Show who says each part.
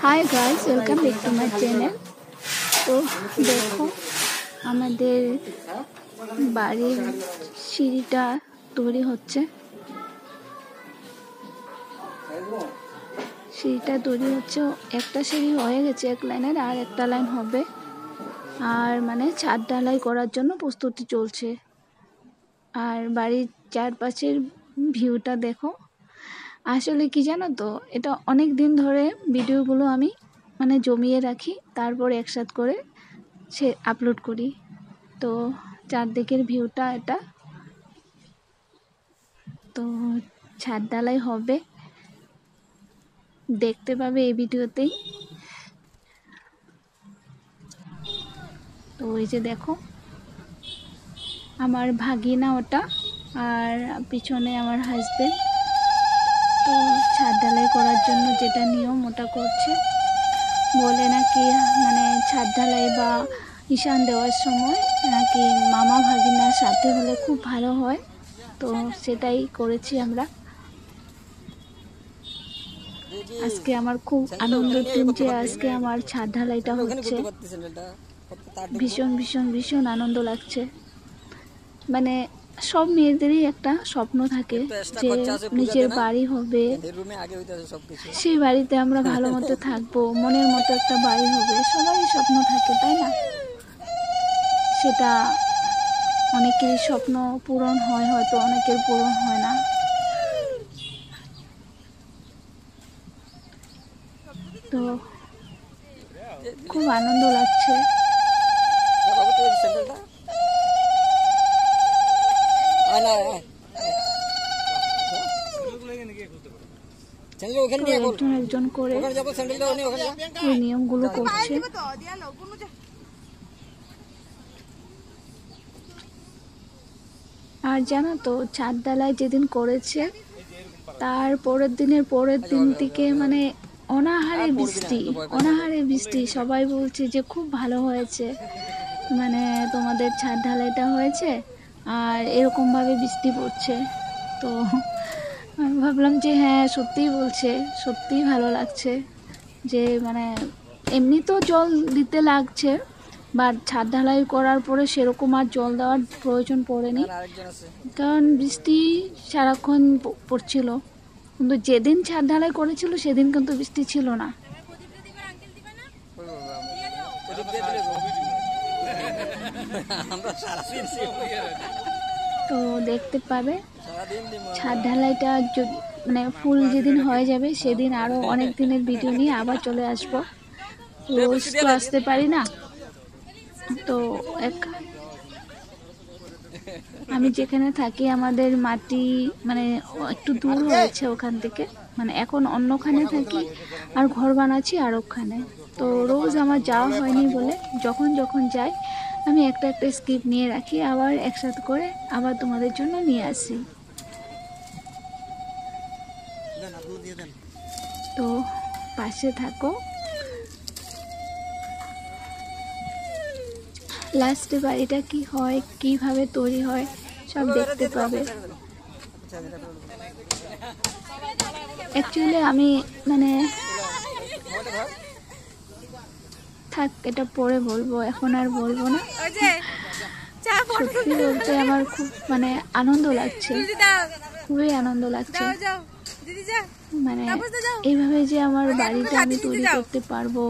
Speaker 1: Hi guys, welcome back to my channel. तो देखो আমাদের বাড়ির সিঁড়িটা তৈরি হচ্ছে। সিঁড়িটা তৈরি হচ্ছে, একটা সিঁড়ি হয়ে গেছে এক লাইনের, আর একটা লাইন হবে। আর মানে ছাদ ঢালাই করার জন্য প্রস্তুতি চলছে। আর বাড়ির চারপাশের ভিউটা দেখো। আসলে কি জানো তো, এটা অনেক দিন ধরে ভিডিওগুলো আমি মানে জমিয়ে রাখি, তারপর একসাথে করে সে আপলোড করি। তো চারদিকের ভিউটা এটা। তো ছাদ ঢালাই হবে, দেখতে পাবে এই ভিডিওতেই। তো ওই যে দেখো আমার ভাগিনা ওটা, আর পিছনে আমার হাজবেন্ড। তো ছাদ ঢালাই করার জন্য যেটা নিয়ম ওটা করছে। বলে নাকি মানে ছাদ ঢালাই বা ঈশান দেওয়ার সময় নাকি মামা ভাগিনার সাথে হলে খুব ভালো হয়। তো সেটাই করেছি আমরা। আজকে আমার খুব আনন্দের দিন যে আজকে আমার ছাদ ঢালাইটা হচ্ছে। ভীষণ ভীষণ ভীষণ আনন্দ লাগছে। মানে সব মেয়েদেরই একটা স্বপ্ন থাকে যে নিজের বাড়ি হবে, সেই বাড়িতে আমরা ভালো মতো থাকবো, মনের মতো একটা বাড়ি হবে, সবারই স্বপ্ন থাকে, তাই না? সেটা অনেকেরই স্বপ্ন পূরণ হয়, হয়তো অনেকের পূরণ হয় না। তো খুব আনন্দ লাগছে। একজন একজন করে ওই নিয়মগুলো করছে। আর জানো তো, ছাদ ঢালাই যেদিন করেছে তার পরের দিন থেকে মানে অনাহারে বৃষ্টি। সবাই বলছে যে খুব ভালো হয়েছে, মানে তোমাদের ছাদ ঢালাইটা হয়েছে আর এরকমভাবে বৃষ্টি পড়ছে। তো আমি ভাবলাম যে হ্যাঁ, সত্যিই বলছে, সত্যিই ভালো লাগছে। যে মানে এমনি তো জল দিতে লাগছে, বাট ছাদ ঢালাই করার পরে সেরকম আর জল দেওয়ার প্রয়োজন পড়েনি, কারণ বৃষ্টি সারাক্ষণ পড়ছিল। কিন্তু যেদিন ছাদ ঢালাই করেছিল সেদিন কিন্তু বৃষ্টি ছিল না। তো দেখতে পাবে ছাদ ঢালাইটা মানে ফুল যেদিন হয়ে যাবে সেদিন আরো অনেক দিনের ভিডিও নিয়ে আবার চলে আসবো। রোজ তো আসতে পারি না। তো আমি যেখানে থাকি আমাদের মাটি মানে একটু দূর হয়েছে ওখান থেকে, মানে এখন অন্যখানে থাকি আর ঘর বানাচ্ছি আর ওখানে। তো রোজ আমার যাওয়া হয়নি বলে যখন যখন যাই আমি একটা একটা স্কিপ নিয়ে রাখি, আবার একসাথে করে আবার তোমাদের জন্য নিয়ে আসি। তো পাশে থাকো। লাস্টে বাড়িটা কি হয়, কিভাবে তৈরি হয় সব দেখতে পাবে। অ্যাকচুয়ালি আমি মানে থাক, এটা পরে বলবো, এখন আর বলবো না। সত্যি বলতে আমার খুব মানে আনন্দ লাগছে, খুবই আনন্দ লাগছে। মানে এইভাবে যে আমার বাড়িটা আমি তৈরি করতে পারবো।